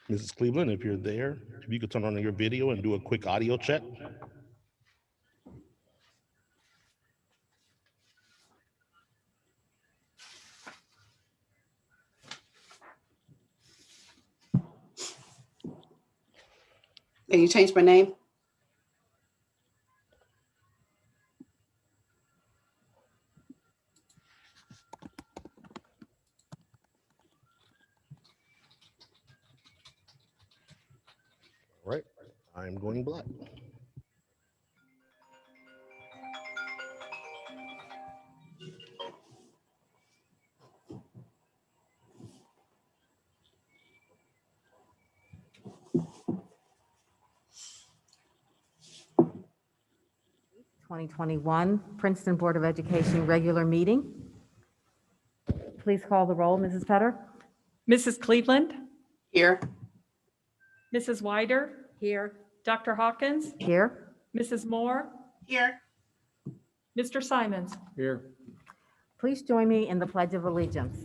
Mrs. Cleveland, if you're there, if you could turn on your video and do a quick audio check. Can you change my name? All right, I'm going black. Princeton Board of Education regular meeting. Please call the roll, Mrs. Petter. Mrs. Cleveland, Here. Mrs. Wider, Here. Dr. Hawkins, Here. Mrs. Moore, Here. Mr. Simons. Here. Please join me in the Pledge of Allegiance.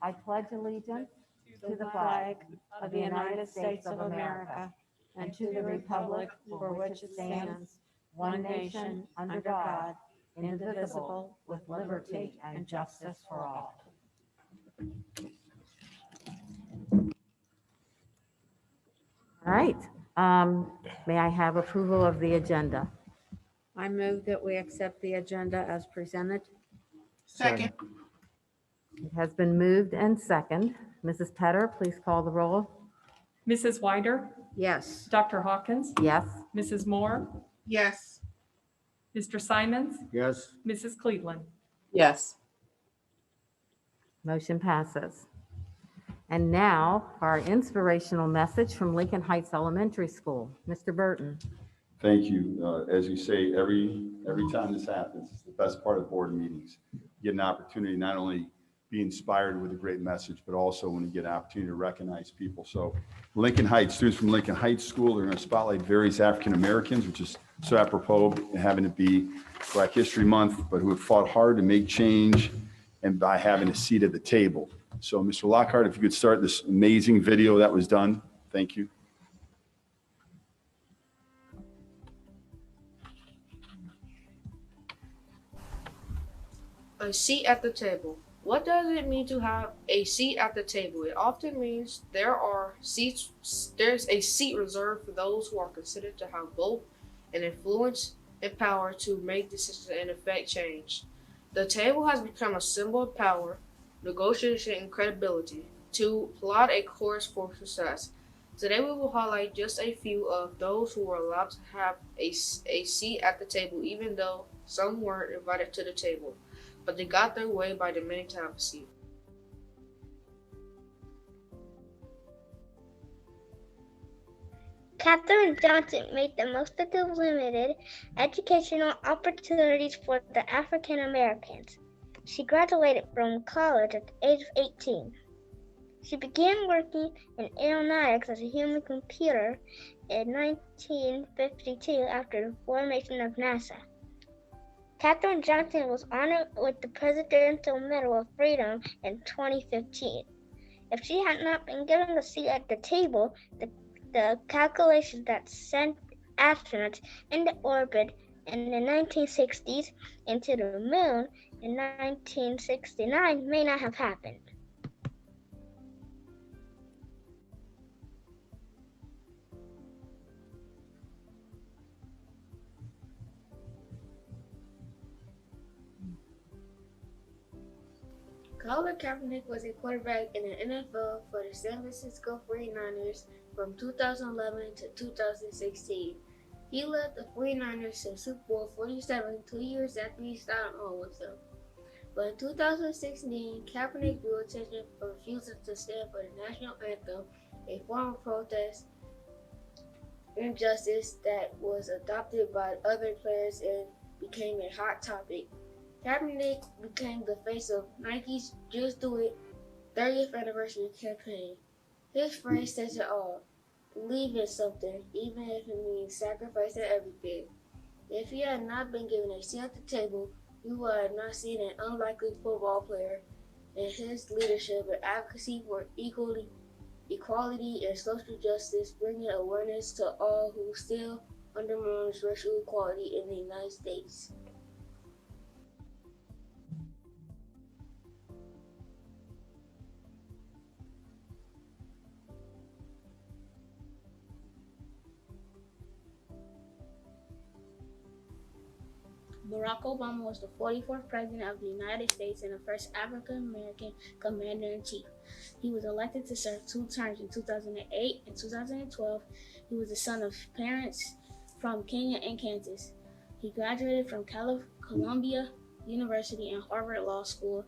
I pledge allegiance to the flag of the United States of America and to the republic for which it stands, one nation, under God, indivisible, with liberty and justice for all. All right. May I have approval of the agenda? I move that we accept the agenda as presented. Second. It has been moved and second. Mrs. Petter, please call the roll. Mrs. Wider, Yes. Dr. Hawkins, Yes. Mrs. Moore, Yes. Mr. Simons, Yes. Mrs. Cleveland. Yes. Motion passes. And now our inspirational message from Lincoln Heights Elementary School. Mr. Burton. Thank you. As you say, every time this happens, it's the best part of board meetings. You get an opportunity not only be inspired with a great message, but also when you get an opportunity to recognize people. So Lincoln Heights, students from Lincoln Heights School, they're going to spotlight various African Americans, which is so apropos having it be Black History Month, but who have fought hard to make change and by having a seat at the table. So Mr. Lockhart, if you could start this amazing video that was done. Thank you. A seat at the table. What does it mean to have a seat at the table? It often means there's a seat reserved for those who are considered to have both an influence and power to make decisions and effect change. The table has become a symbol of power, negotiation, and credibility to plot a course for success. Today we will highlight just a few of those who were allowed to have a seat at the table, even though some weren't invited to the table, but they got their way by demanding to have a seat. Katherine Johnson made the most of the limited educational opportunities for the African Americans. She graduated from college at the age of 18. She began working in aeronautics as a human computer in 1952 after the formation of NASA. Katherine Johnson was honored with the Presidential Medal of Freedom in 2015. If she had not been given a seat at the table, the calculations that sent astronauts into orbit in the 1960s into the moon in 1969 may not have happened. Colin Kaepernick was a quarterback in the NFL for the San Francisco 49ers from 2011 to 2016. He led the 49ers to Super Bowl 47 2 years after he started on with them. But in 2016, Kaepernick drew attention for refusing to stand for the national anthem, a form of protest injustice that was adopted by other players and became a hot topic. Kaepernick became the face of Nike's Just Do It 30th anniversary campaign. His phrase says it all: believe in something, even if it means sacrificing everything. If he had not been given a seat at the table, we would have not seen an unlikely football player and his leadership and advocacy for equality, and social justice, bringing awareness to all who still undermines racial equality in the United States. Barack Obama was the 44th President of the United States and the first African American Commander-in-Chief. He was elected to serve 2 terms in 2008 and 2012. He was the son of parents from Kenya and Kansas. He graduated from Columbia University and Harvard Law School,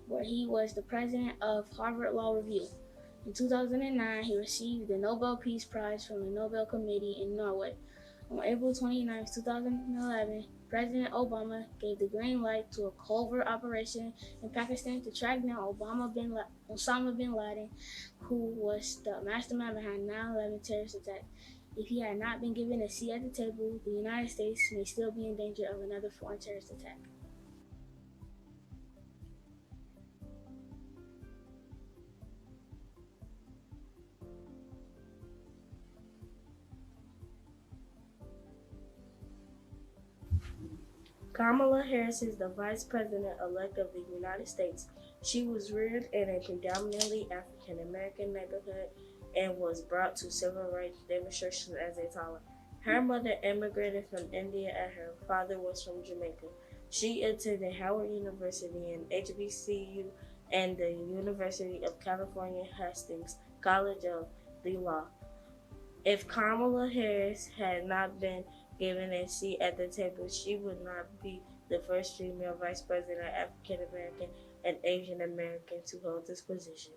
where he was the president of Harvard Law Review. In 2009, he received the Nobel Peace Prize from the Nobel Committee in Norway. On April 29, 2011, President Obama gave the green light to a covert operation in Pakistan to track down Osama bin Laden, who was the mastermind behind 9/11 terrorist attack. If he had not been given a seat at the table, the United States may still be in danger of another foreign terrorist attack. Kamala Harris is the Vice President-elect of the United States. She was reared in a predominantly African-American neighborhood and was brought to civil rights demonstrations as a toddler. Her mother immigrated from India and her father was from Jamaica. She attended Howard University and HBCU and the University of California Hastings College of the Law. If Kamala Harris had not been given a seat at the table, she would not be the first female vice president of African American and Asian American to hold this position.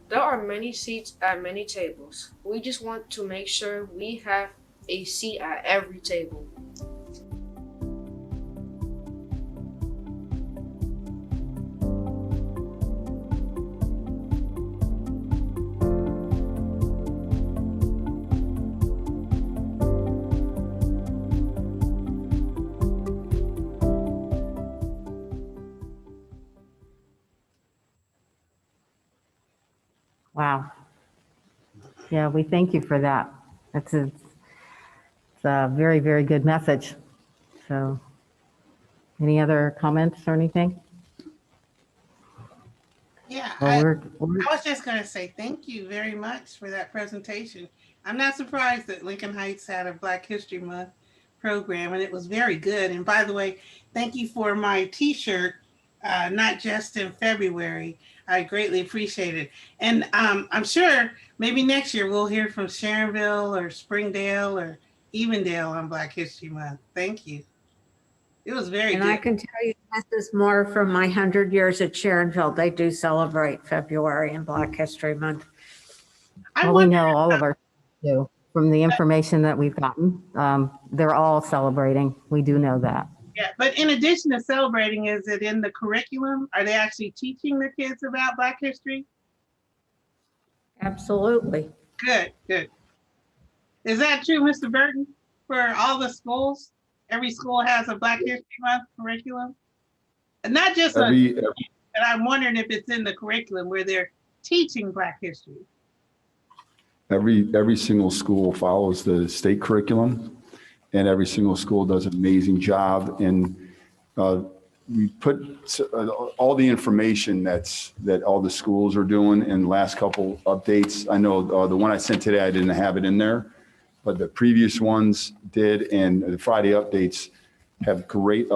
There are many seats at many tables. We just want to make sure we have a seat at every table. Wow. Yeah, we thank you for that. It's a very, very good message. So any other comments or anything? Yeah, Well, I was just going to say thank you very much for that presentation. I'm not surprised that Lincoln Heights had a Black History Month program, and it was very good. And by the way, thank you for my t-shirt, not just in February. I greatly appreciate it. And I'm sure maybe next year we'll hear from Sharonville or Springdale or Evendale on Black History Month. Thank you. It was very And good. I can tell you, this is more from my 100 years at Sharonville. They do celebrate February and Black History Month. well, we know all of our do from the information that we've gotten. They're all celebrating. We do know that. Yeah, but in addition to celebrating, is it in the curriculum? Are they actually teaching the kids about Black history? Absolutely. Good, good. Is that true, Mr. Burton, for all the schools? Every school has a Black History Month curriculum? And not just, but I'm wondering if it's in the curriculum where they're teaching Black history. Every single school follows the state curriculum, and every single school does an amazing job. And we put all the information that all the schools are doing in the last couple updates. I know the one I sent today, I didn't have it in there, but the previous ones did, and the Friday updates have great,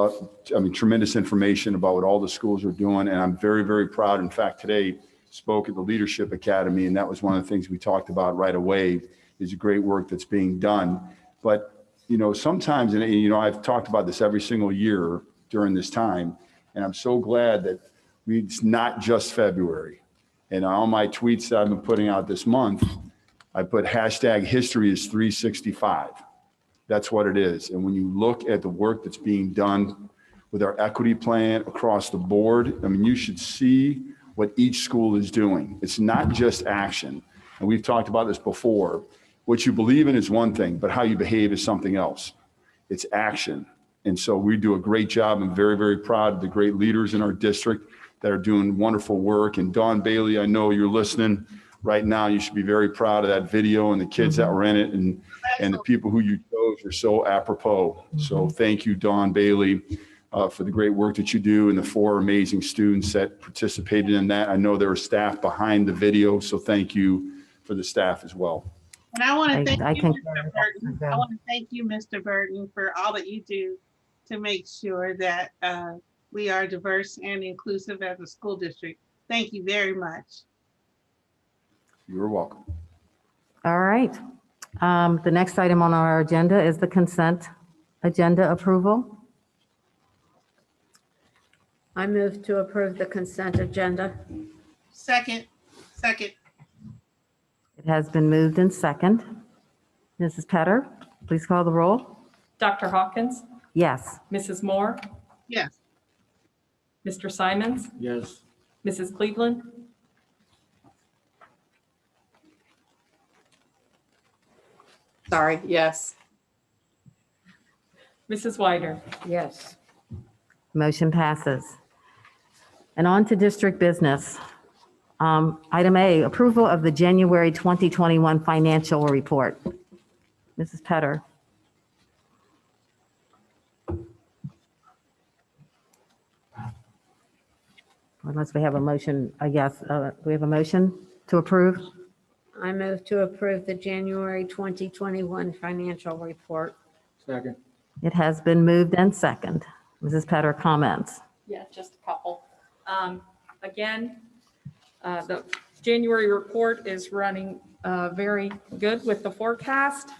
tremendous information about what all the schools are doing. And I'm very, very proud. In fact, today spoke at the Leadership Academy, and that was one of the things we talked about right away, is the great work that's being done. But sometimes, and I've talked about this every single year during this time, and I'm so glad that it's not just February. And all my tweets that I've been putting out this month, I put #history is 365. That's what it is. And when you look at the work that's being done with our equity plan across the board, you should see what each school is doing. It's not just action. And we've talked about this before. what you believe in is one thing, but how you behave is something else. It's action. And so we do a great job. I'm very, very proud of the great leaders in our district that are doing wonderful work. And Dawn Bailey, I know you're listening right now. You should be very proud of that video and the kids that were in it, and the people who you chose were so apropos. So thank you, Dawn Bailey, for the great work that you do, and the 4 amazing students that participated in that. I know there were staff behind the video, so thank you for the staff as well. And I want to thank I you, think Mr. Burton. I want to thank you, Mr. Burton, for all that you do to make sure that we are diverse and inclusive as a school district. Thank you very much. You're welcome. All right. The next item on our agenda is the consent agenda approval. I move to approve the consent agenda. Second. It has been moved in second. Mrs. Petter, please call the roll. Dr. Hawkins, Yes. Mrs. Moore, Yes. Mr. Simons, Yes. Mrs. Cleveland, Sorry, yes. Mrs. Weider. Yes. Motion passes. And on to district business. Item A, approval of the January 2021 financial report. Mrs. Petter. Unless we have a motion, I guess, we have a motion to approve? I move to approve the January 2021 financial report. Second. It has been moved and second. Mrs. Petter, comments? Yeah, just a couple. Again, the January report is running very good with the forecast.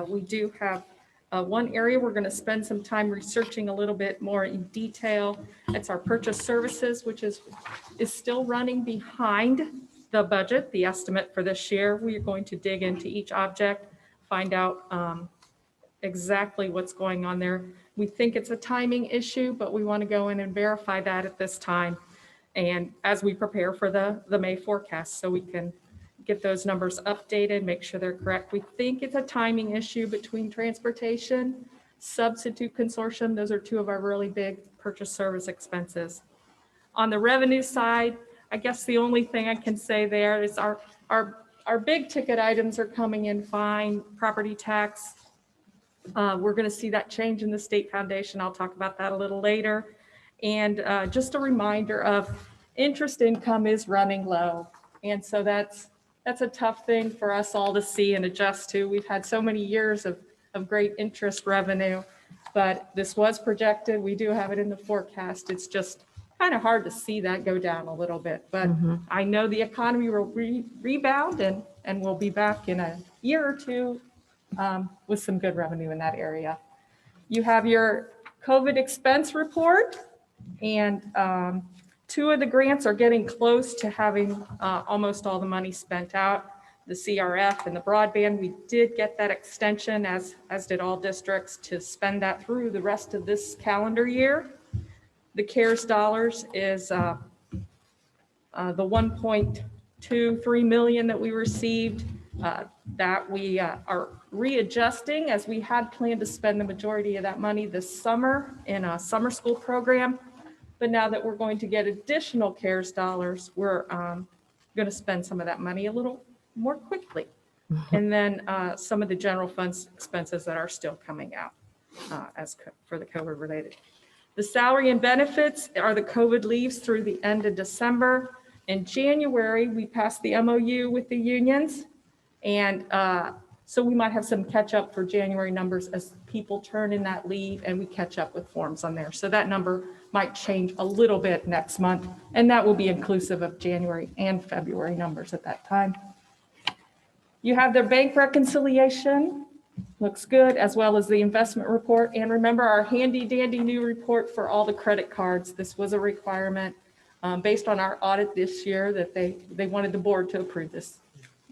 We do have one area we're going to spend some time researching a little bit more in detail. It's our purchase services, which is still running behind the budget, the estimate for this year. We are going to dig into each object, find out exactly what's going on there. We think it's a timing issue, but we want to go in and verify that at this time. And as we prepare for the May forecast, so we can get those numbers updated, make sure they're correct. We think it's a timing issue between transportation, substitute consortium. Those are 2 of our really big purchase service expenses. On the revenue side, I guess the only thing I can say there is our big ticket items are coming in fine. Property tax, we're going to see that change in the state foundation. I'll talk about that a little later. And just a reminder of interest income is running low. And so that's a tough thing for us all to see and adjust to. We've had so many years of great interest revenue, but this was projected. We do have it in the forecast. It's just kind of hard to see that go down a little bit, but I know the economy will rebound and we'll be back in a year or 2 with some good revenue in that area. You have your COVID expense report, and 2 of the grants are getting close to having almost all the money spent out. The CRF and the broadband, we did get that extension, as did all districts, to spend that through the rest of this calendar year. The CARES dollars is the 1.23 million that we received, that we are readjusting, as we had planned to spend the majority of that money this summer in a summer school program. But now that we're going to get additional CARES dollars, we're going to spend some of that money a little more quickly. And then some of the general funds expenses that are still coming out for the COVID related. The salary and benefits are the COVID leaves through the end of December. In January, we passed the MOU with the unions. And so we might have some catch up for January numbers as people turn in that leave and we catch up with forms on there. So that number might change a little bit next month, and that will be inclusive of January and February numbers at that time. You have their bank reconciliation, looks good, as well as the investment report. And remember our handy dandy new report for all the credit cards. This was a requirement based on our audit this year that they wanted the board to approve this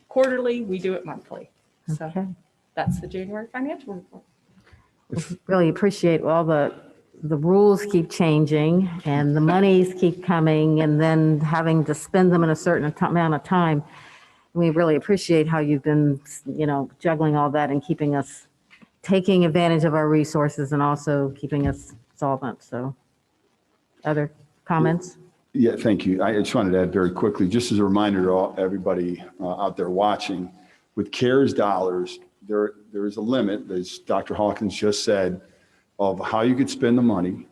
quarterly. We do it monthly. So Okay. that's the January financial report. Really appreciate all the rules keep changing and the monies keep coming and then having to spend them in a certain amount of time. We really appreciate how you've been, juggling all that and keeping us, taking advantage of our resources and also keeping us solvent. So other comments? Yeah, thank you. I just wanted to add very quickly, just as a reminder to everybody out there watching, with CARES dollars, there is a limit, as Dr. Hawkins just said, of how you could spend the money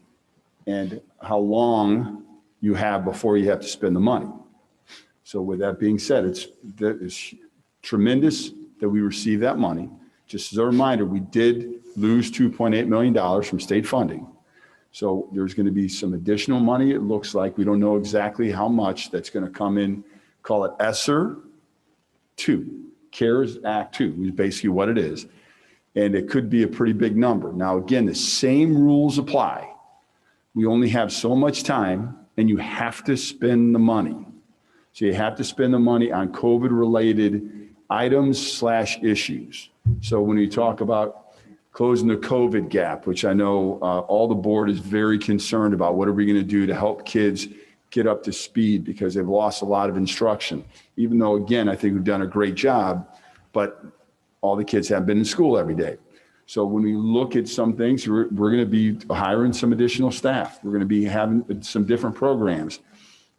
and how long you have before you have to spend the money. So with that being said, it's tremendous that we receive that money. Just as a reminder, we did lose $2.8 million from state funding. So there's going to be some additional money. It looks like we don't know exactly how much that's going to come in. Call it ESSER 2, CARES Act 2 is basically what it is. And it could be a pretty big number. Now, again, the same rules apply. We only have so much time and you have to spend the money. So you have to spend the money on COVID-related items/issues. So when you talk about closing the COVID gap, which I know all the board is very concerned about, what are we going to do to help kids get up to speed because they've lost a lot of instruction. Even though, again, I think we've done a great job, but all the kids have been in school every day. So when we look at some things, we're going to be hiring some additional staff. We're going to be having some different programs.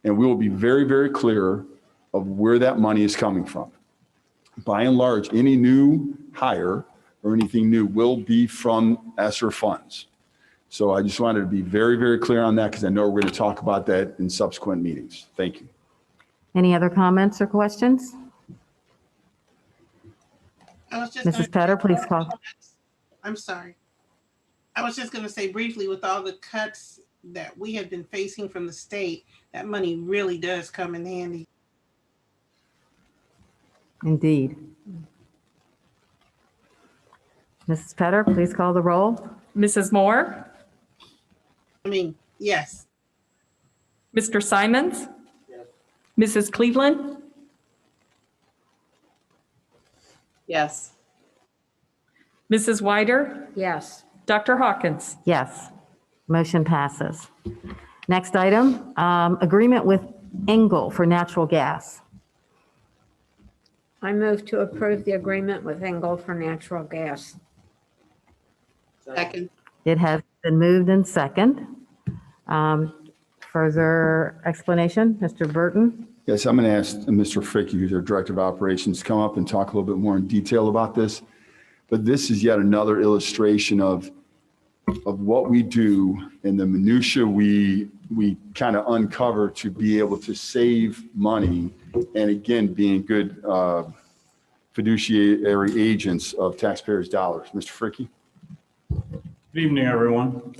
And we will be very, very clear of where that money is coming from. By and large, any new hire or anything new will be from ESSER funds. So I just wanted to be very, very clear on that because I know we're going to talk about that in subsequent meetings. Thank you. Any other comments or questions? Mrs. Petter, please call. I'm sorry. I was just going to say briefly, with all the cuts that we have been facing from the state, that money really does come in handy. Indeed. Mrs. Petter, please call the roll. Mrs. Moore, Yes. Mr. Simons, Mrs. Cleveland, Yes. Mrs. Wider, Yes. Dr. Hawkins. Yes. Motion passes. Next item, agreement with Engel for natural gas. I move to approve the agreement with Engel for natural gas. Second. It has been moved and second. Further explanation, Mr. Burton? Yes, I'm going to ask Mr. Fricke, who's our Director of Operations, to come up and talk a little bit more in detail about this. But this is yet another illustration of what we do and the minutia we kind of uncover to be able to save money and, again, being good fiduciary agents of taxpayers' dollars. Mr. Fricke? Good evening, everyone.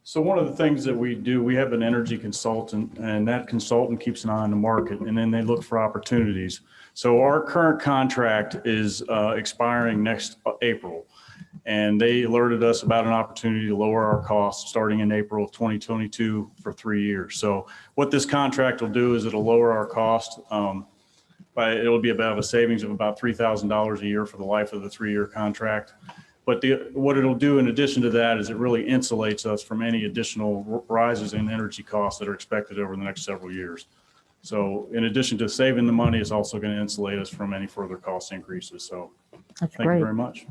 So one of the things that we do, we have an energy consultant, and that consultant keeps an eye on the market, and then they look for opportunities. So our current contract is expiring next April, and they alerted us about an opportunity to lower our costs starting in April of 2022 for 3 years. So what this contract will do is it'll lower our cost. It'll be about a savings of about $3,000 a year for the life of the 3-year contract. But what it'll do in addition to that is it really insulates us from any additional rises in energy costs that are expected over the next several years. So in addition to saving the money, it's also going to insulate us from any further cost increases. So That's thank great. you very much.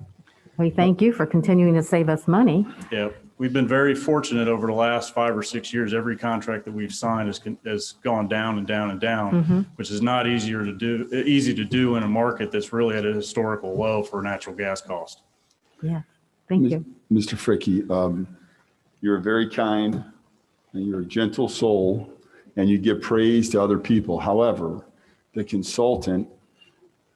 We thank you for continuing to save us money. Yeah, we've been very fortunate over the last 5 or 6 years. Every contract that we've signed has gone down and down and down, which is not easy to do in a market that's really at a historical low for natural gas cost. Yeah, thank you. Mr. Fricke, you're very kind and you're a gentle soul and you give praise to other people. However, the consultant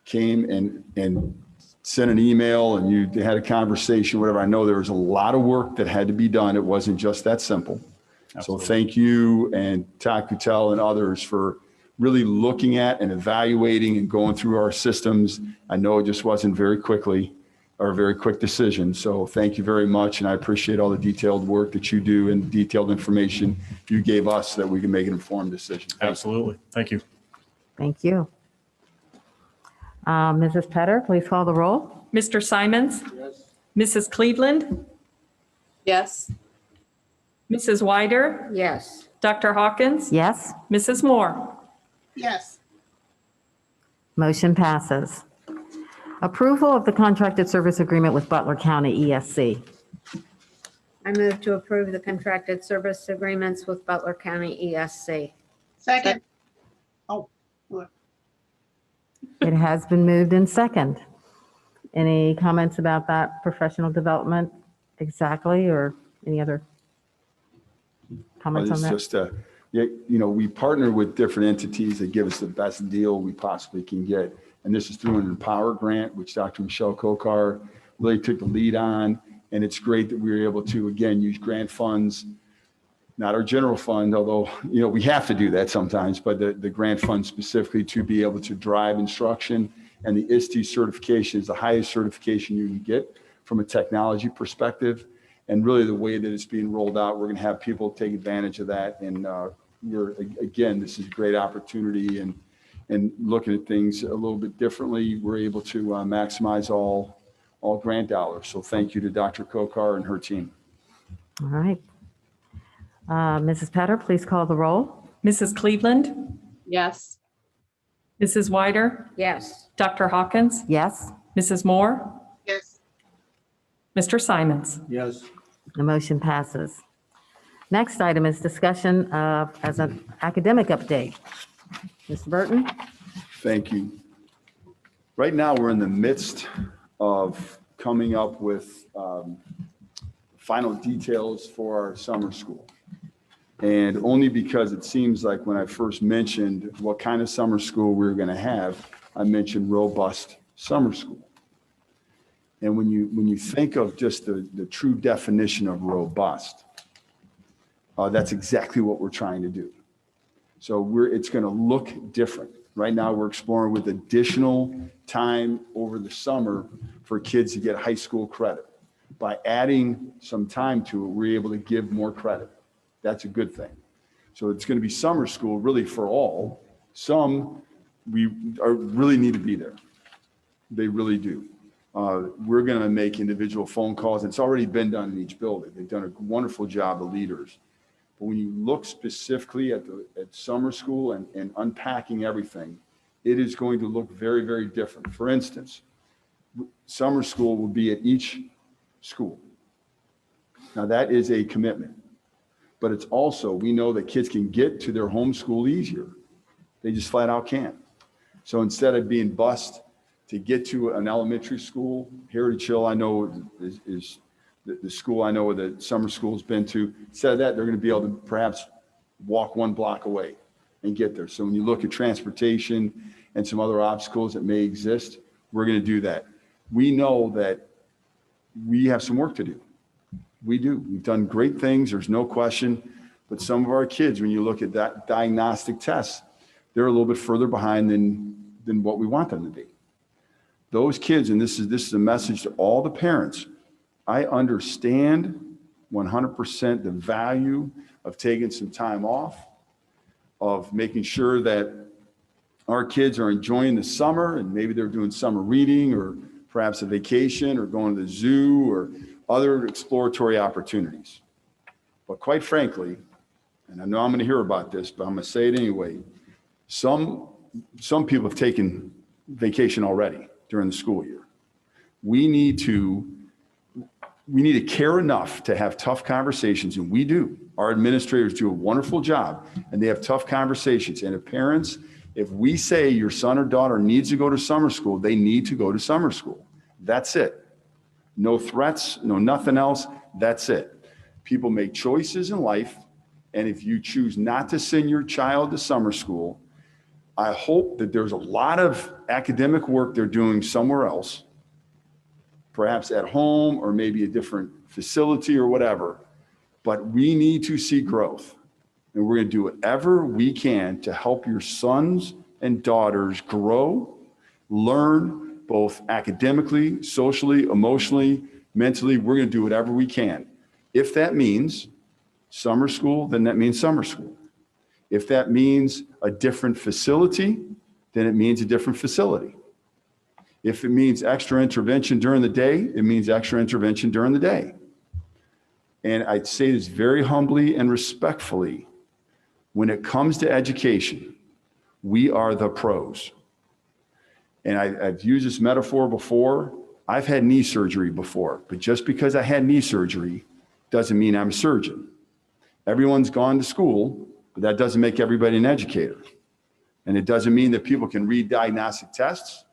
came and sent an email and you had a conversation, whatever. I know there was a lot of work that had to be done. It wasn't just that simple. Absolutely. So thank you and Todd Kutel and others for really looking at and evaluating and going through our systems. I know it just wasn't very quickly or a very quick decision. So thank you very much. And I appreciate all the detailed work that you do and detailed information you gave us so that we can make an informed decision. Absolutely. Thank you. Thank you. Mrs. Petter, please call the roll. Mr. Simons, Mrs. Cleveland, Yes. Mrs. Wider, Yes. Dr. Hawkins, Yes, Mrs. Moore. Yes. Motion passes. Approval of the contracted service agreement with Butler County ESC. I move to approve the contracted service agreements with Butler County ESC. Second. Oh, look. It has been moved in second. Any comments about that professional development exactly, or any other comments on It's that? just, we partner with different entities that give us the best deal we possibly can get. And this is through an Empower grant, which Dr. Michelle Kokar really took the lead on. And it's great that we were able to, again, use grant funds, not our general fund, although, we have to do that sometimes, but the grant fund specifically to be able to drive instruction. And the ISTE certification is the highest certification you can get from a technology perspective. And really the way that it's being rolled out, we're going to have people take advantage of that. And this is a great opportunity, and looking at things a little bit differently, we're able to maximize all grant dollars. So thank you to Dr. Kokar and her team. All right. Mrs. Petter, please call the roll. Mrs. Cleveland, Yes. Mrs. Weider, Yes. Dr. Hawkins, Yes, Mrs. Moore, Yes. Mr. Simons. Yes. the motion passes. Next item is discussion of, as an academic update. Mr. Burton? Thank you. Right now, we're in the midst of coming up with final details for our summer school. And only because it seems like when I first mentioned what kind of summer school we were going to have, I mentioned robust summer school. And when you think of just the true definition of robust, that's exactly what we're trying to do. So it's going to look different. Right now, we're exploring with additional time over the summer for kids to get high school credit. By adding some time to it, we're able to give more credit. That's a good thing. So it's going to be summer school really for all. Some really need to be there. They really do. We're going to make individual phone calls. It's already been done in each building. They've done a wonderful job, the leaders. But when you look specifically at summer school and unpacking everything, it is going to look very, very different. For instance, summer school will be at each school. Now that is a commitment, but it's also, we know that kids can get to their home school easier. They just flat out can't. So instead of being bused to get to an elementary school, Heritage Hill, I know is the school I know where the summer school's been to, instead of that, they're going to be able to perhaps walk 1 block away and get there. So when you look at transportation and some other obstacles that may exist, we're going to do that. We know that we have some work to do. We do. We've done great things. There's no question. But some of our kids, when you look at that diagnostic tests, they're a little bit further behind than what we want them to be. Those kids, and this is a message to all the parents, I understand 100% the value of taking some time off, of making sure that our kids are enjoying the summer, and maybe they're doing summer reading or perhaps a vacation or going to the zoo or other exploratory opportunities. But quite frankly, and I know I'm going to hear about this, but I'm going to say it anyway, some people have taken vacation already during the school year. We need to care enough to have tough conversations, and we do. Our administrators do a wonderful job, and they have tough conversations. And if we say your son or daughter needs to go to summer school, they need to go to summer school. That's it. No threats, no nothing else. That's it. People make choices in life, and if you choose not to send your child to summer school, I hope that there's a lot of academic work they're doing somewhere else, perhaps at home or maybe a different facility or whatever, but we need to see growth. And we're going to do whatever we can to help your sons and daughters grow, learn both academically, socially, emotionally, mentally. We're going to do whatever we can. If that means summer school, then that means summer school. If that means a different facility, then it means a different facility. If it means extra intervention during the day, it means extra intervention during the day. And I'd say this very humbly and respectfully. When it comes to education, we are the pros. And I've used this metaphor before. I've had knee surgery before, but just because I had knee surgery doesn't mean I'm a surgeon. Everyone's gone to school, but that doesn't make everybody an educator. And it doesn't mean that people can read diagnostic tests.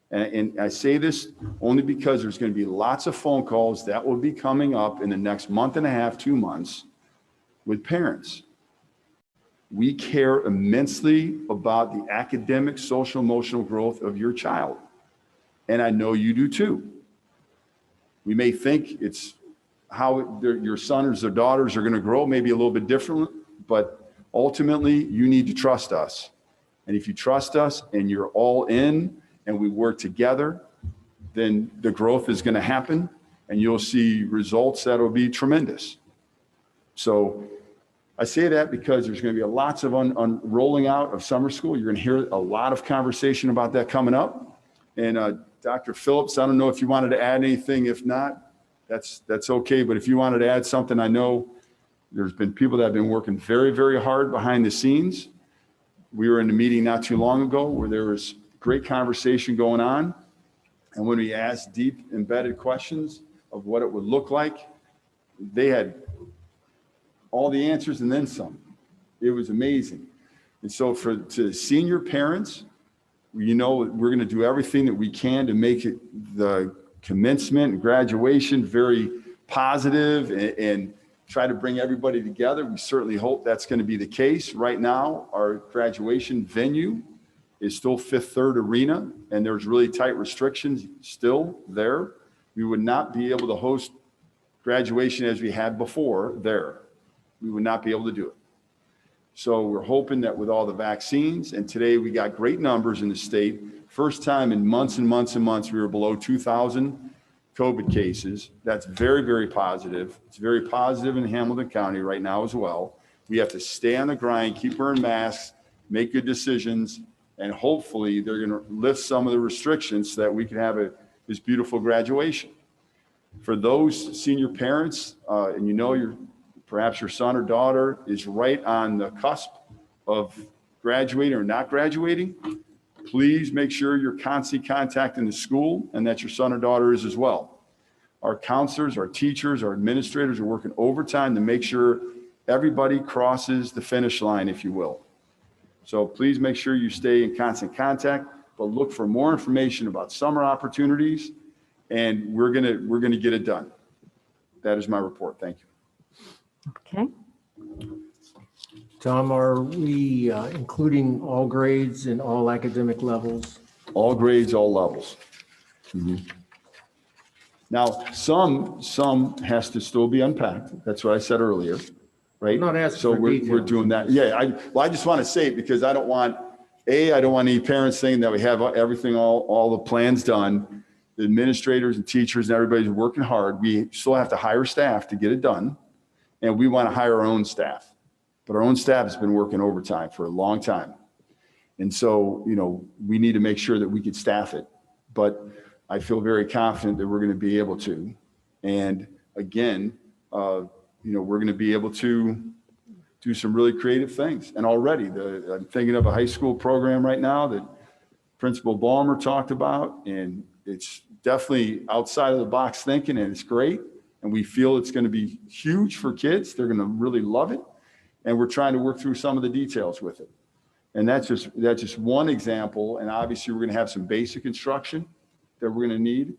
And I say this only because there's going to be lots of phone calls that will be coming up in the next month and a half, 2 months with parents. We care immensely about the academic, social, emotional growth of your child. And I know you do too. We may think it's how your sons or daughters are going to grow, maybe a little bit different, but ultimately you need to trust us. And if you trust us and you're all in and we work together, then the growth is going to happen and you'll see results that will be tremendous. So I say that because there's going to be lots of rolling out of summer school. You're going to hear a lot of conversation about that coming up. And Dr. Phillips, I don't know if you wanted to add anything. If not, that's okay. But if you wanted to add something, I know there's been people that have been working very, very hard behind the scenes. We were in a meeting not too long ago where there was great conversation going on. And when we asked deep embedded questions of what it would look like, they had all the answers and then some. It was amazing. And so to senior parents, you know, we're going to do everything that we can to make it the commencement and graduation very positive and try to bring everybody together. We certainly hope that's going to be the case. Right now, our graduation venue is still Fifth Third Arena, and there's really tight restrictions still there. We would not be able to host graduation as we had before there. We would not be able to do it. So we're hoping that with all the vaccines, and today we got great numbers in the state. First time in months and months and months, we were below 2,000 COVID cases. That's very, very positive. It's very positive in Hamilton County right now as well. We have to stay on the grind, keep wearing masks, make good decisions, and hopefully they're going to lift some of the restrictions so that we can have this beautiful graduation. For those senior parents, and you know perhaps your son or daughter is right on the cusp of graduating or not graduating, please make sure you're constantly contacting the school and that your son or daughter is as well. Our counselors, our teachers, our administrators are working overtime to make sure everybody crosses the finish line, if you will. So please make sure you stay in constant contact, but look for more information about summer opportunities, and we're gonna get it done. That is my report. Thank you. Okay. Tom, are we including all grades and all academic levels? All grades, all levels. Mm-hmm. Now, some has to still be unpacked. That's what I said earlier, right? I'm not asking so for we're details. doing that. Yeah, I just want to say it because I don't want any parents saying that we have everything, all the plans done. The administrators and teachers and everybody's working hard. We still have to hire staff to get it done. And we want to hire our own staff. But our own staff has been working overtime for a long time. And so, you know, we need to make sure that we can staff it. But I feel very confident that we're going to be able to. And again, you know, we're going to be able to do some really creative things. And already, I'm thinking of a high school program right now that Principal Ballmer talked about. And it's definitely outside of the box thinking, and it's great. And we feel it's going to be huge for kids. They're going to really love it. And we're trying to work through some of the details with it. And that's just one example. And obviously we're going to have some basic instruction that we're going to need.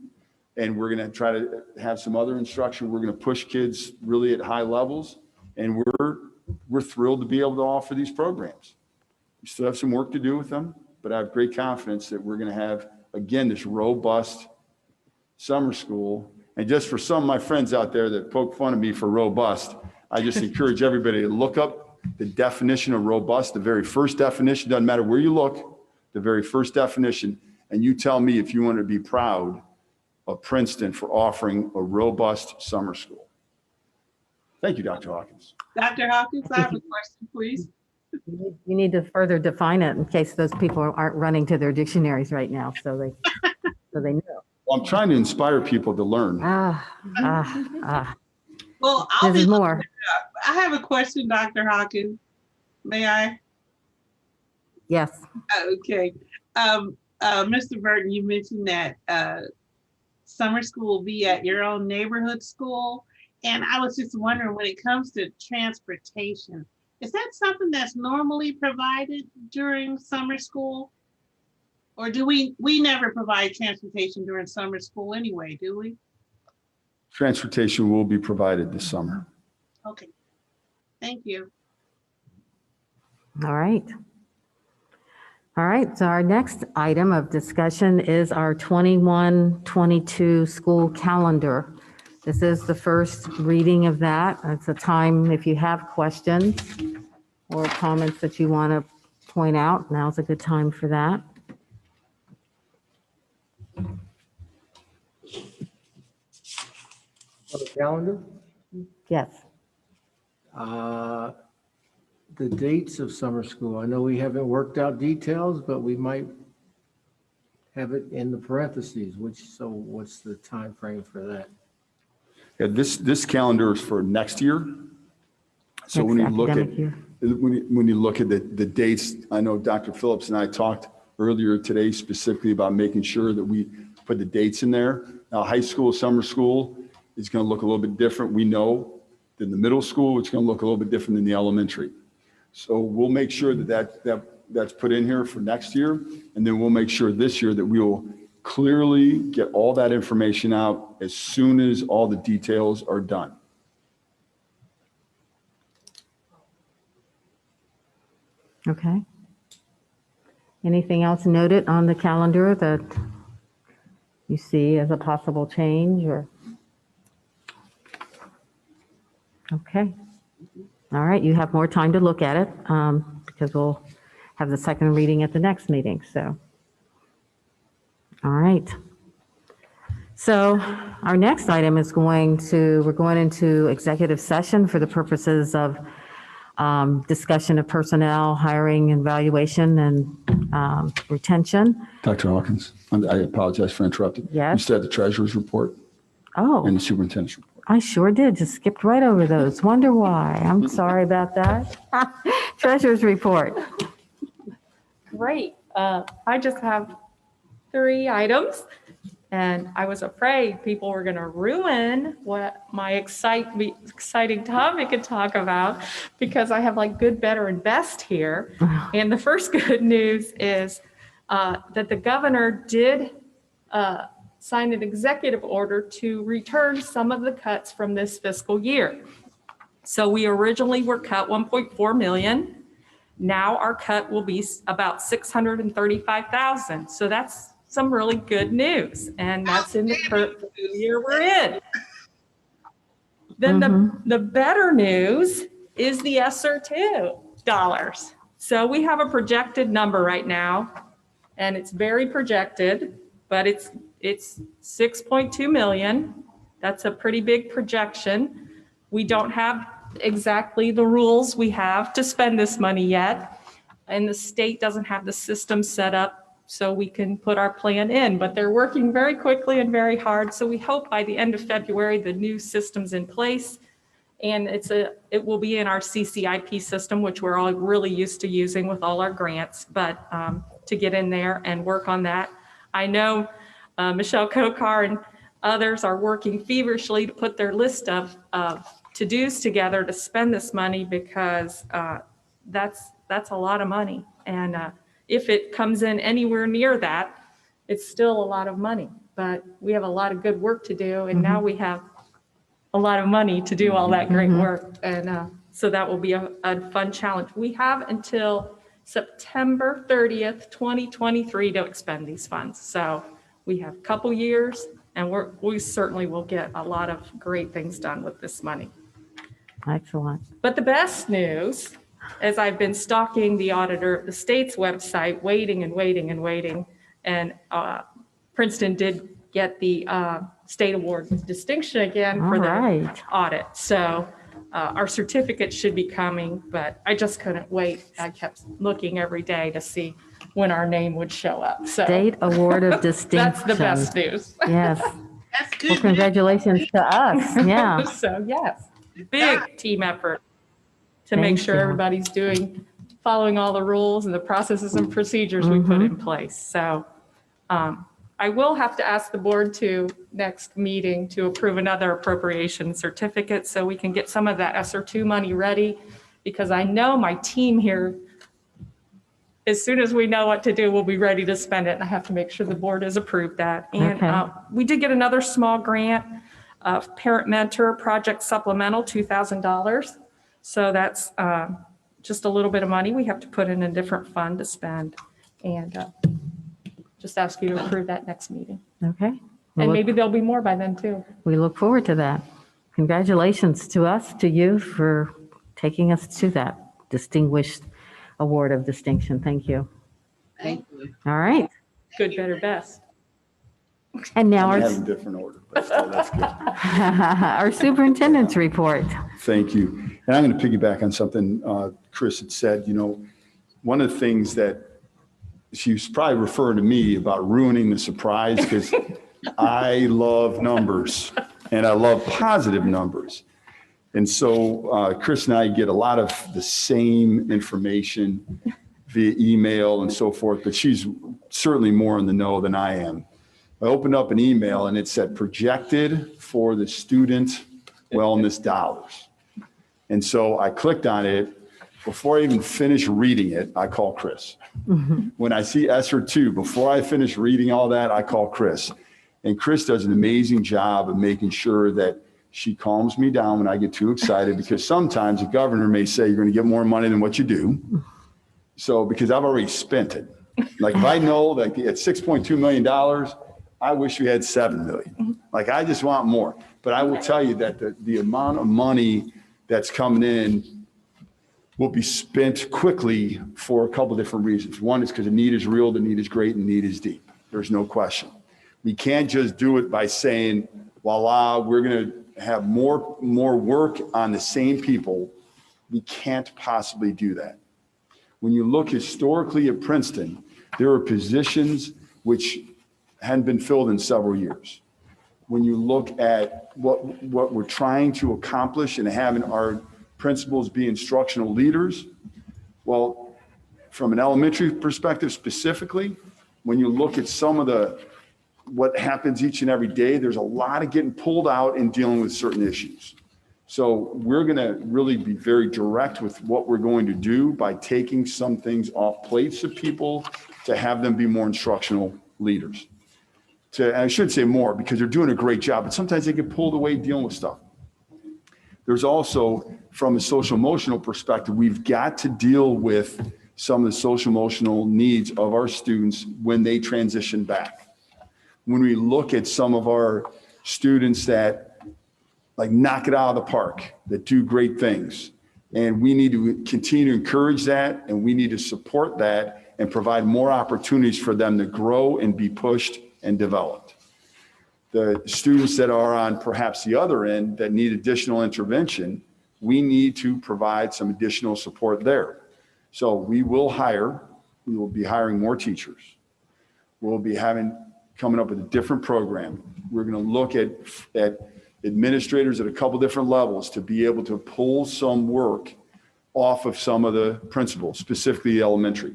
And we're going to try to have some other instruction. We're going to push kids really at high levels. And we're thrilled to be able to offer these programs. We still have some work to do with them, but I have great confidence that we're going to have, again, this robust summer school. And just for some of my friends out there that poke fun of me for robust, I just encourage everybody to look up the definition of robust, the very first definition. Doesn't matter where you look, the very first definition, and you tell me if you want to be proud of Princeton for offering a robust summer school. Thank you, Dr. Hawkins. Dr. Hawkins, I have a question, please. You need to further define it in case those people aren't running to their dictionaries right now, so they know. Well, I'm trying to inspire people to learn. Well, I'll This is be more. looking it up. I have a question, Dr. Hawkins. May I? Yes. Okay. Mr. Burton, you mentioned that summer school will be at your own neighborhood school. And I was just wondering, when it comes to transportation, is that something that's normally provided during summer school? Or do we never provide transportation during summer school anyway, do we? Transportation will be provided this summer. Okay, thank you. All right. All right, so our next item of discussion is our 21-22 school calendar. This is the first reading of that. It's a time, if you have questions or comments that you want to point out, now's a good time for that. On the calendar, Yes. the dates of summer school, I know we haven't worked out details, but we might have it in the parentheses, so what's the time frame for that? Yeah, this calendar is for next year. So when you Next look at, academic year. when you look at the dates, I know Dr. Phillips and I talked earlier today specifically about making sure that we put the dates in there. Now, high school, summer school is going to look a little bit different. We know than the middle school, it's going to look a little bit different than the elementary. So we'll make sure that's put in here for next year. And then we'll make sure this year that we will clearly get all that information out as soon as all the details are done. Okay. Anything else noted on the calendar that you see as a possible change or? Okay. All right, you have more time to look at it because we'll have the second reading at the next meeting, so. All right. So our next item is we're going into executive session for the purposes of discussion of personnel, hiring, evaluation, and retention. Dr. Hawkins, I apologize for interrupting. Yes. You said the treasurer's report Oh, and the superintendent's report. I sure did, just skipped right over those. Wonder why. I'm sorry about that. Treasurer's report. Great. I just have 3 items, and I was afraid people were going to ruin what my exciting topic to talk about because I have like good, better, and best here. And the first good news is that the governor did sign an executive order to return some of the cuts from this fiscal year. So we originally were cut 1.4 million. Now our cut will be about 635,000. So that's some really good news. And that's in the current year we're in. Then the better news is the ESSER II dollars. So we have a projected number right now, and it's very projected, but it's 6.2 million. That's a pretty big projection. We don't have exactly the rules we have to spend this money yet. And the state doesn't have the system set up so we can put our plan in, but they're working very quickly and very hard. So we hope by the end of February, the new system's in place. And it will be in our CCIP system, which we're all really used to using with all our grants, but to get in there and work on that. I know Michelle Kokar and others are working feverishly to put their list of to-dos together to spend this money because that's a lot of money. And if it comes in anywhere near that, it's still a lot of money. But we have a lot of good work to do, and now we have a lot of money to do all that great work. And so that will be a fun challenge. We have until September 30th, 2023 to expend these funds. So we have a couple years, and we certainly will get a lot of great things done with this money. Excellent. But the best news, as I've been stalking the state's website, waiting, and Princeton did get the state award with distinction again for their audit. So our certificate should be coming, but I just couldn't wait. I kept looking every day to see when our name would show up. So State award of distinction. that's the best news. Yes. That's good. Well, congratulations to us. Yeah. So yes, big team effort to make Thank sure you. everybody's following all the rules and the processes and procedures we put in place. So I will have to ask the board to next meeting to approve another appropriation certificate so we can get some of that SR2 money ready, because I know my team here, as soon as we know what to do, we'll be ready to spend it. And I have to make sure the board has approved that. And Okay. we did get another small grant, Parent Mentor Project Supplemental, $2,000. So that's just a little bit of money we have to put in a different fund to spend. And just ask you to approve that next meeting. Okay. And maybe there'll be more by then too. We look forward to that. Congratulations to us, to you, for taking us to that distinguished award of distinction. Thank you. Thank you. All right. Good, better, best. And now I our, have a different order, but still, that's good. our superintendent's report. Thank you. And I'm going to piggyback on something Chris had said. You know, one of the things that she was probably referring to me about ruining the surprise, because I love numbers and I love positive numbers. And so Chris and I get a lot of the same information via email and so forth, but she's certainly more in the know than I am. I opened up an email and it said projected for the student wellness dollars. And so I clicked on it. Before I even finish reading it, I call Chris. When I see SR2, before I finish reading all that, I call Chris. And Chris does an amazing job of making sure that she calms me down when I get too excited, because sometimes the governor may say you're going to get more money than what you do. So, because I've already spent it. Like if I know like at $6.2 million, I wish we had 7 million. Like I just want more. But I will tell you that the amount of money that's coming in will be spent quickly for a couple of different reasons. One is because the need is real, the need is great, and the need is deep. There's no question. We can't just do it by saying, voila, we're going to have more work on the same people. We can't possibly do that. When you look historically at Princeton, there are positions which hadn't been filled in several years. When you look at what we're trying to accomplish and having our principals be instructional leaders, well, from an elementary perspective specifically, when you look at some of what happens each and every day, there's a lot of getting pulled out and dealing with certain issues. So we're going to really be very direct with what we're going to do by taking some things off plates of people to have them be more instructional leaders. And I should say more because they're doing a great job, but sometimes they get pulled away dealing with stuff. There's also, from a social emotional perspective, we've got to deal with some of the social emotional needs of our students when they transition back. When we look at some of our students that like knock it out of the park, that do great things, and we need to continue to encourage that, and we need to support that and provide more opportunities for them to grow and be pushed and developed. The students that are on perhaps the other end that need additional intervention, we need to provide some additional support there. So we will be hiring more teachers. We'll be coming up with a different program. We're going to look at administrators at a couple different levels to be able to pull some work off of some of the principals, specifically elementary.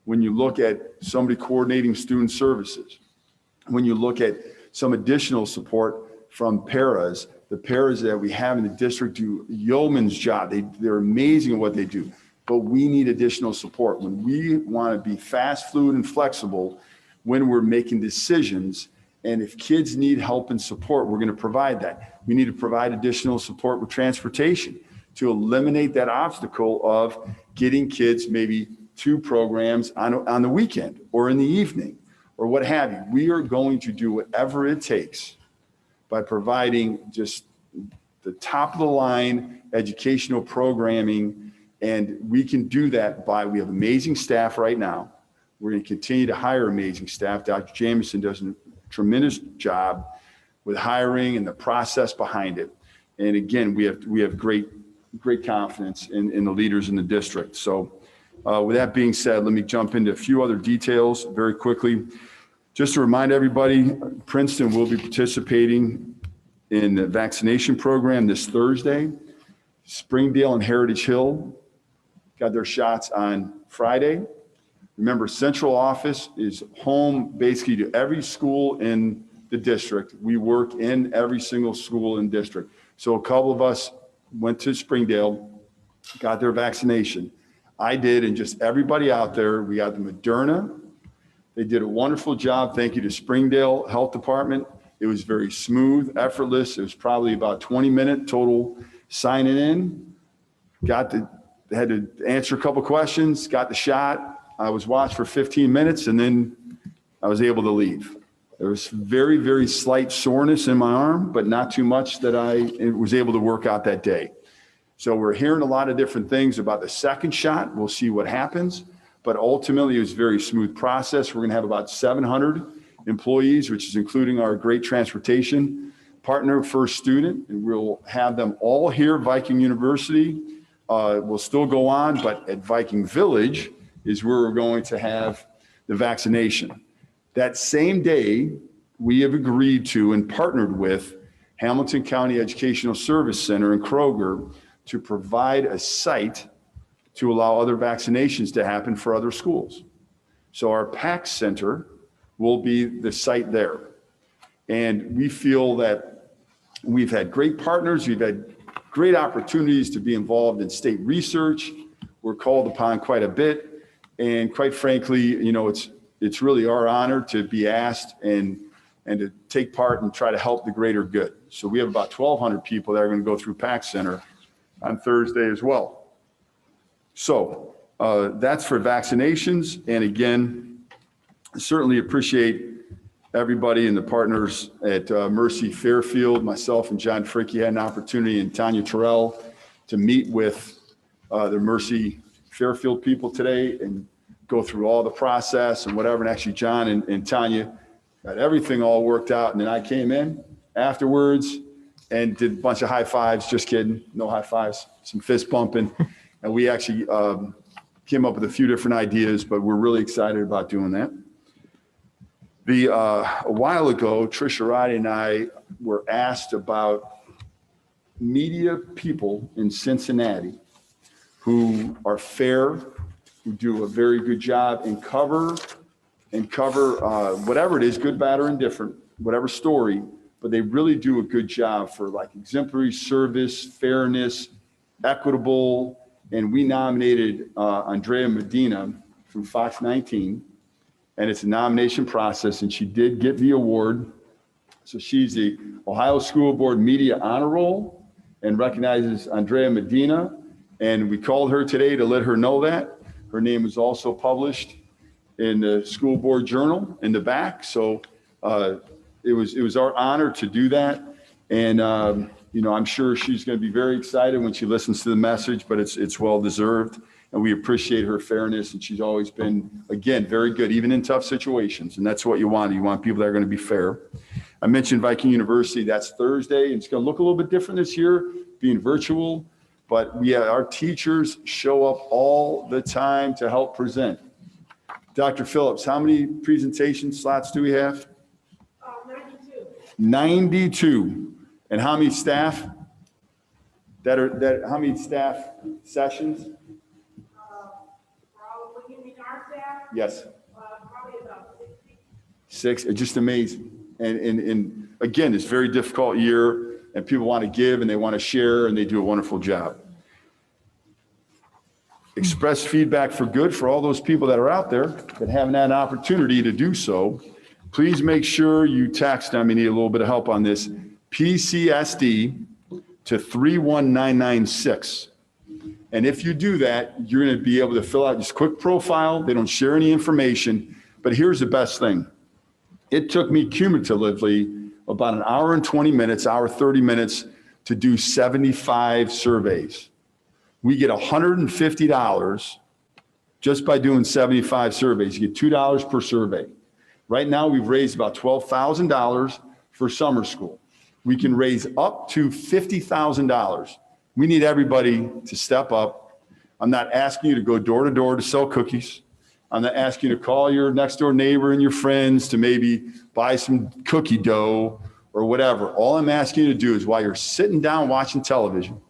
When you look at somebody coordinating student services, when you look at some additional support from paras, the paras that we have in the district do yeoman's job. They're amazing at what they do, but we need additional support. When we want to be fast, fluid, and flexible when we're making decisions, and if kids need help and support, we're going to provide that. We need to provide additional support with transportation to eliminate that obstacle of getting kids maybe to programs on the weekend or in the evening or what have you. We are going to do whatever it takes by providing just the top of the line educational programming. And we can do that we have amazing staff right now. We're going to continue to hire amazing staff. Dr. Jamison does a tremendous job with hiring and the process behind it. And again, we have great confidence in the leaders in the district. So with that being said, let me jump into a few other details very quickly. Just to remind everybody, Princeton will be participating in the vaccination program this Thursday. Springdale and Heritage Hill got their shots on Friday. Remember, central office is home basically to every school in the district. We work in every single school in district. So a couple of us went to Springdale, got their vaccination. I did, and just everybody out there, we got the Moderna. They did a wonderful job. Thank you to Springdale Health Department. It was very smooth, effortless. It was probably about 20-minute total signing in. Had to answer a couple questions, got the shot. I was watched for 15 minutes, and then I was able to leave. There was very, very slight soreness in my arm, but not too much that I was able to work out that day. So we're hearing a lot of different things about the second shot. We'll see what happens. But ultimately, it was a very smooth process. We're going to have about 700 employees, which is including our great transportation partner, First Student. And we'll have them all here at Viking University. We'll still go on, but at Viking Village is where we're going to have the vaccination. That same day, we have agreed to and partnered with Hamilton County Educational Service Center in Kroger to provide a site to allow other vaccinations to happen for other schools. So our PAC Center will be the site there. And we feel that we've had great partners. We've had great opportunities to be involved in state research. We're called upon quite a bit. And quite frankly, you know, it's really our honor to be asked and to take part and try to help the greater good. So we have about 1,200 people that are going to go through PAC Center on Thursday as well. So that's for vaccinations. And again, certainly appreciate everybody and the partners at Mercy Fairfield. Myself and John Fricke had an opportunity, and Tanya Terrell, to meet with the Mercy Fairfield people today and go through all the process and whatever. And actually, John and Tanya got everything all worked out. And then I came in afterwards and did a bunch of high fives. Just kidding. No high fives, some fist bumping. And we actually came up with a few different ideas, but we're really excited about doing that. A while ago, Tricia Roddy and I were asked about media people in Cincinnati who are fair, who do a very good job and cover whatever it is, good, bad, or indifferent, whatever story, but they really do a good job for like exemplary service, fairness, equitable. And we nominated Andrea Medina from Fox 19, and it's a nomination process, and she did get the award. So she's the Ohio School Board Media Honor Roll and recognizes Andrea Medina. And we called her today to let her know that. Her name was also published in the School Board Journal in the back. So it was our honor to do that. And you know, I'm sure she's going to be very excited when she listens to the message, but it's well-deserved. And we appreciate her fairness. And she's always been, again, very good, even in tough situations. And that's what you want. You want people that are going to be fair. I mentioned Viking University. That's Thursday. And it's going to look a little bit different this year, being virtual. But our teachers show up all the time to help present. Dr. Phillips, how many presentation slots do we have? 92. 92. And how many staff how many staff sessions? Probably our staff? Yes. Probably about 60. 6, just amazing. And again, it's a very difficult year, and people want to give and they want to share, and they do a wonderful job. Express feedback for good for all those people that are out there that haven't had an opportunity to do so. Please make sure you text, I may need a little bit of help on this, PCSD to 31996. And if you do that, you're going to be able to fill out just a quick profile. They don't share any information, but here's the best thing. It took me cumulatively about an hour and 20 minutes, hour 30 minutes to do 75 surveys. We get $150 just by doing 75 surveys. You get $2 per survey. Right now, we've raised about $12,000 for summer school. We can raise up to $50,000. We need everybody to step up. I'm not asking you to go door to door to sell cookies. I'm not asking you to call your next door neighbor and your friends to maybe buy some cookie dough or whatever. All I'm asking you to do is while you're sitting down watching television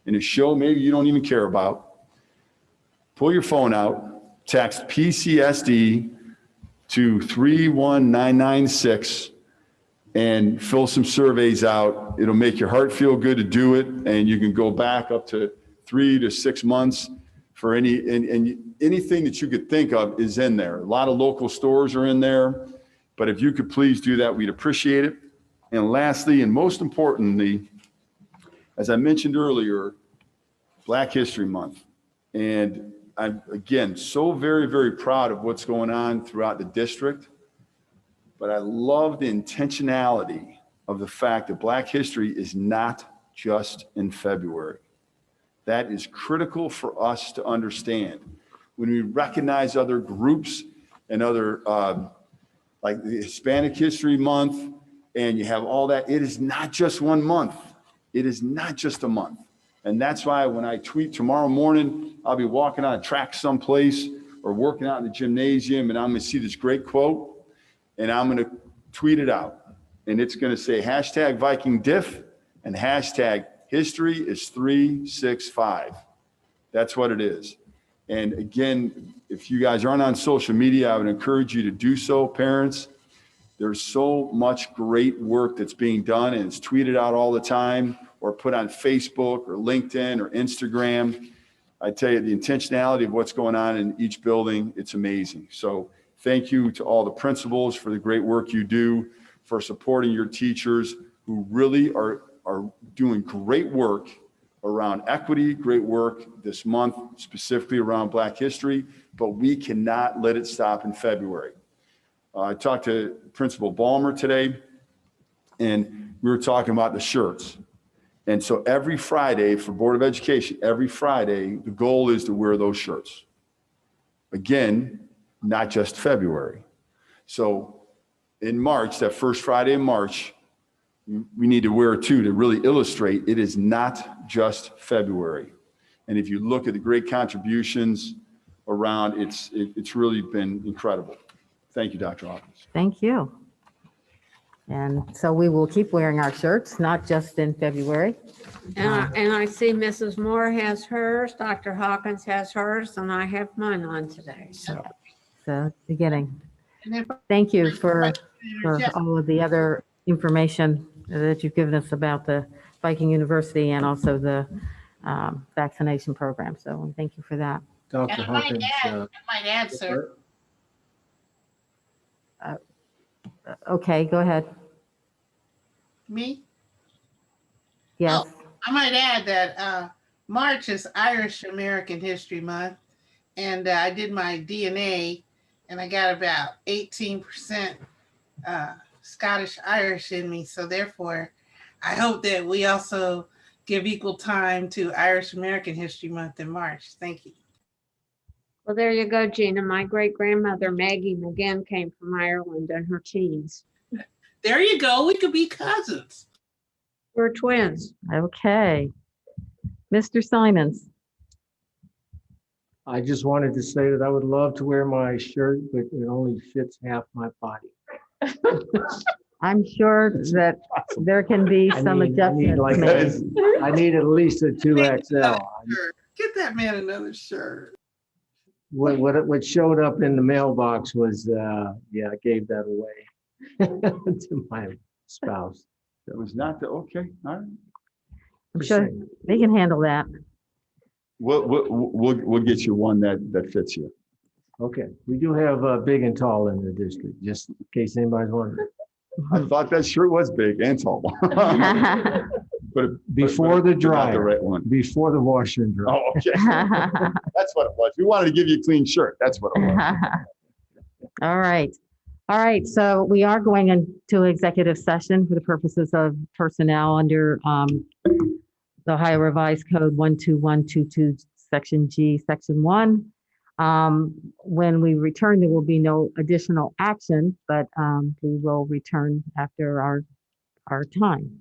in a show maybe you don't even care about, pull your phone out text PCSD to 31996 and fill some surveys out. It'll make your heart feel good to do it, and you can go back up to 3 to 6 months for anything that you could think of is in there. A lot of local stores are in there, but if you could please do that, we'd appreciate it. And lastly, and most importantly, as I mentioned earlier, Black History Month. And I'm, again, so very, very proud of what's going on throughout the district. But I love the intentionality of the fact that Black history is not just in February. That is critical for us to understand. When we recognize other groups and other, like the Hispanic History Month, and you have all that, it is not just one month. It is not just a month. And that's why when I tweet tomorrow morning, I'll be walking on a track someplace or working out in the gymnasium, and I'm gonna see this great quote, and I'm gonna tweet it out. And it's gonna say hashtag Viking Diff and hashtag history is 365. That's what it is. And again, if you guys aren't on social media, I would encourage you to do so, parents. There's so much great work that's being done, and it's tweeted out all the time or put on Facebook or LinkedIn or Instagram. I tell you, the intentionality of what's going on in each building, it's amazing. So thank you to all the principals for the great work you do, for supporting your teachers who really are doing great work around equity, great work this month, specifically around Black history, but we cannot let it stop in February. I talked to Principal Ballmer today, and we were talking about the shirts. And so every Friday for Board of Education, every Friday, the goal is to wear those shirts. Again, not just February. So in March, that first Friday in March, we need to wear it too to really illustrate it is not just February. And if you look at the great contributions around, it's really been incredible. Thank you, Dr. Hawkins. Thank you. And so we will keep wearing our shirts, not just in February. And I see Mrs. Moore has hers, Dr. Hawkins has hers, and I have mine on today. So So beginning. And if Thank you for interject, all of the other information that you've given us about the Viking University and also the vaccination program. So thank you for that. Dr. and I might Hawkins. add, sir, Okay, go ahead. me? Yes. I might add that March is Irish American History Month, and I did my DNA, and I got about 18% Scottish Irish in me. So therefore, I hope that we also give equal time to Irish American History Month in March. Thank you. Well, there you go, Gina. My great grandmother Maggie McGinn came from Ireland in her teens. There you go. We could be cousins. We're twins. Okay. Mr. Simons. I just wanted to say that I would love to wear my shirt, but it only fits half my body. I'm sure that there can be some adjustments like made. I need at least a 2XL. Sure. Get that man another shirt. What showed up in the mailbox was, I gave that away to my spouse. That was not the, okay, all right. I'm sure they can handle that. We'll get you one that fits you. Okay, we do have big and tall in the district, just in case anybody's wondering. I thought that shirt was big and tall. But Before the not dryer, the right one. before the washer and dryer. Oh, okay. That's what it was. We wanted to give you a clean shirt. That's what it was. All right. All right. So we are going into executive session for the purposes of personnel under the Ohio Revised Code 12122, Section G, Section 1. When we return, there will be no additional action, but we will return after our time.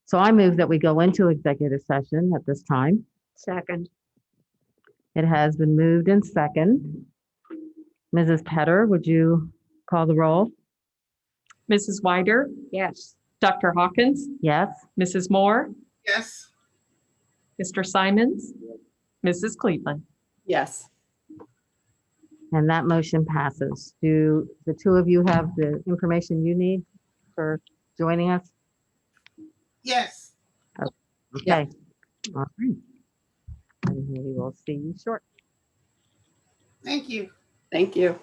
So I move that we go into executive session at this time. Second. It has been moved and second. Mrs. Petter, would you call the roll? Mrs. Wider, Yes. Dr. Hawkins, Yes. Mrs. Moore, Yes. Mr. Simons, Mrs. Cleveland. Yes. And that motion passes. Do the two of you have the information you need for joining us? Yes. Okay. All right. And we will see you shortly. Thank you. Thank you.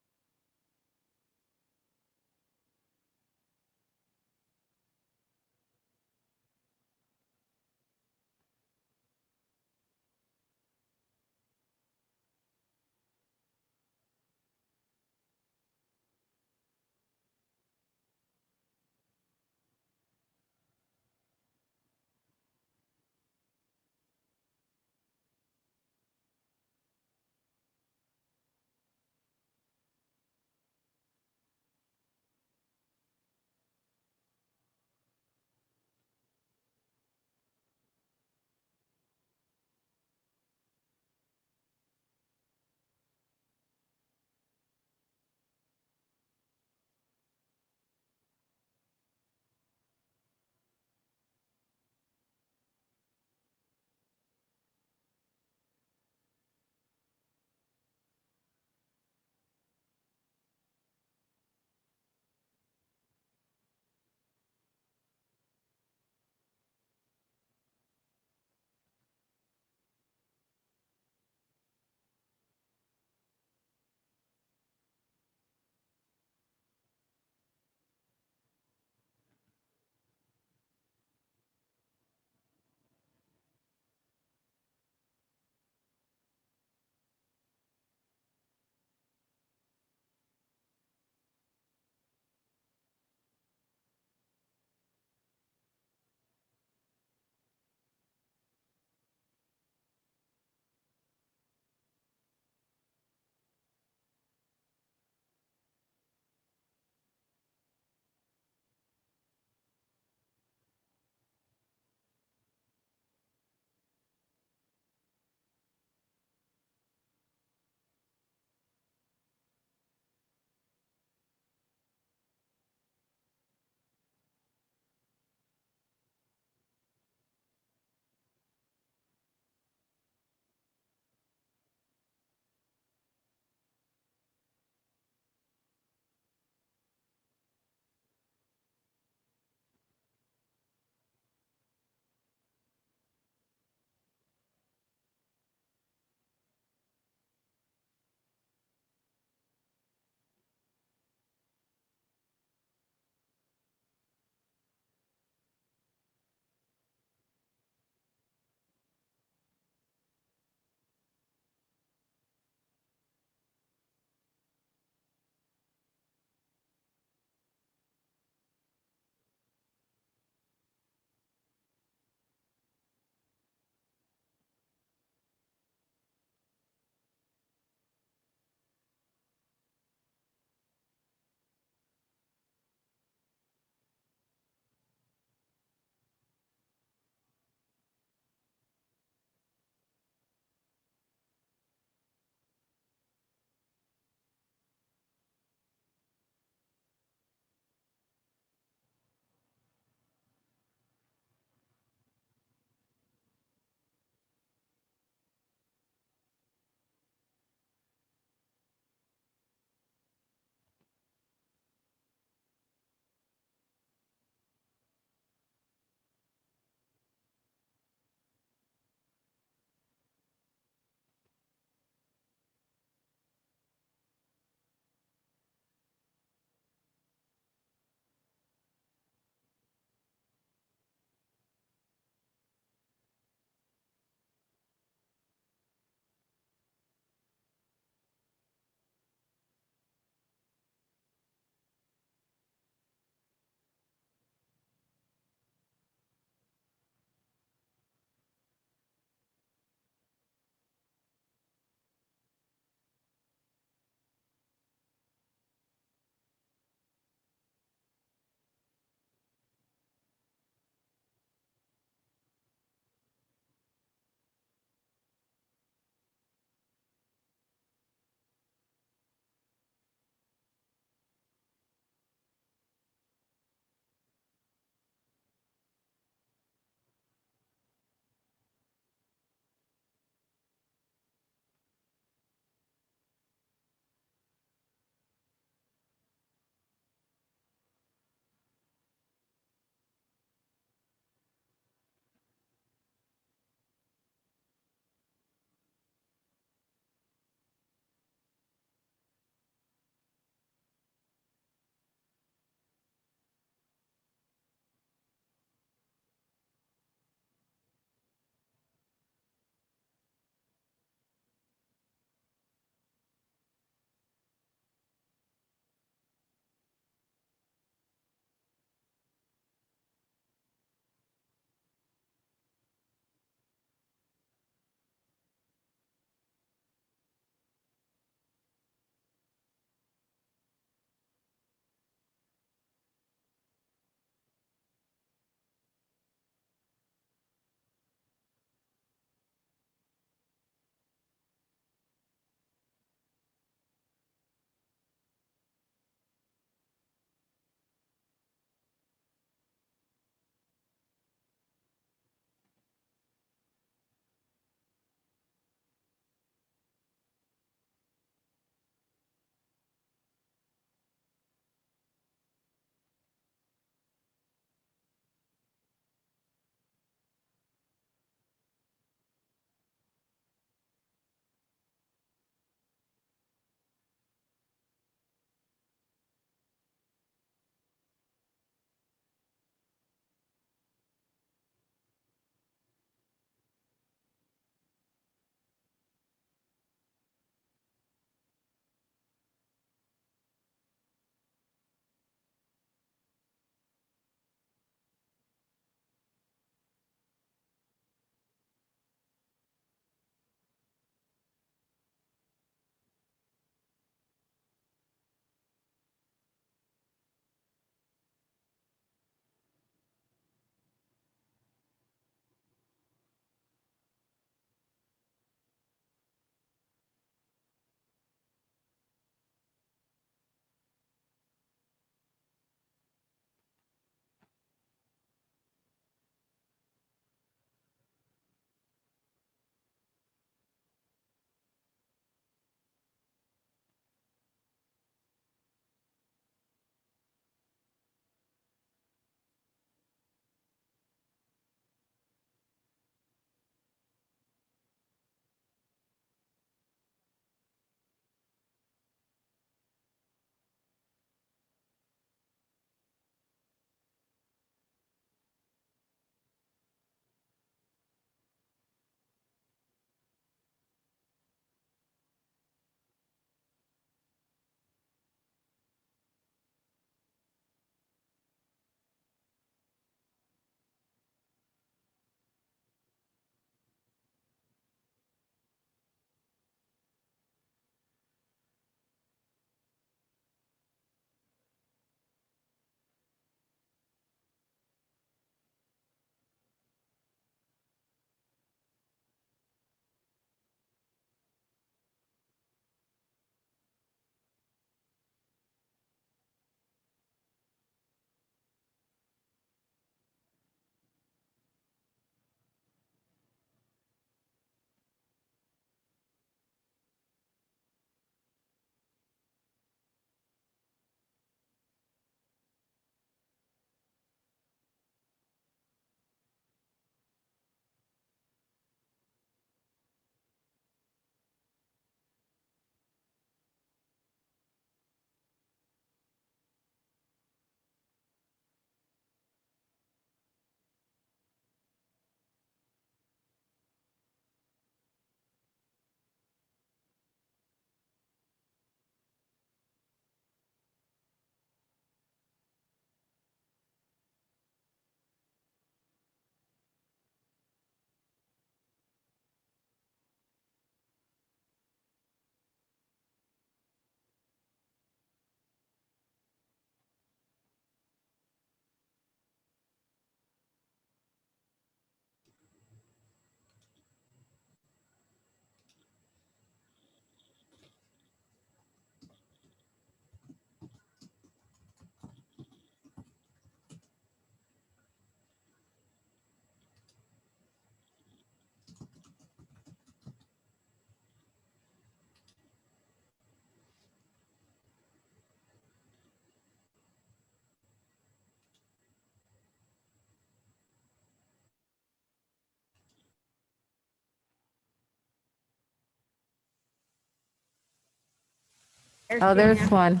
Oh, there's one.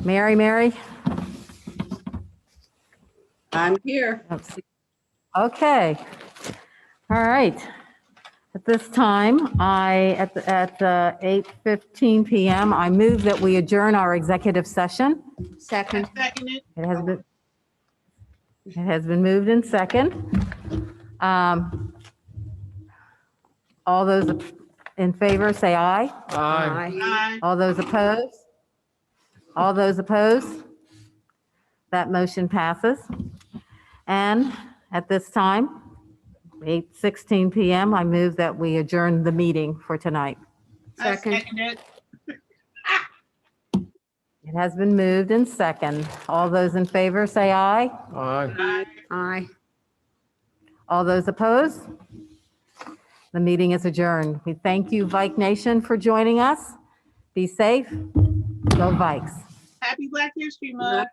Mary? I'm here. Let's see. Okay. All right. At this time, at 8:15 PM, I move that we adjourn our executive session. Second. Seconded. It has been moved in second. All those in favor, say aye. Aye. Aye. All those opposed? All those opposed? That motion passes. And at this time, 8:16 PM, I move that we adjourn the meeting for tonight. I Second. seconded. It has been moved in second. All those in favor, say aye. Aye. Aye. Aye. All those opposed? The meeting is adjourned. We thank you, Vike Nation, for joining us. Be safe. Go Vikes. Happy Black History Month.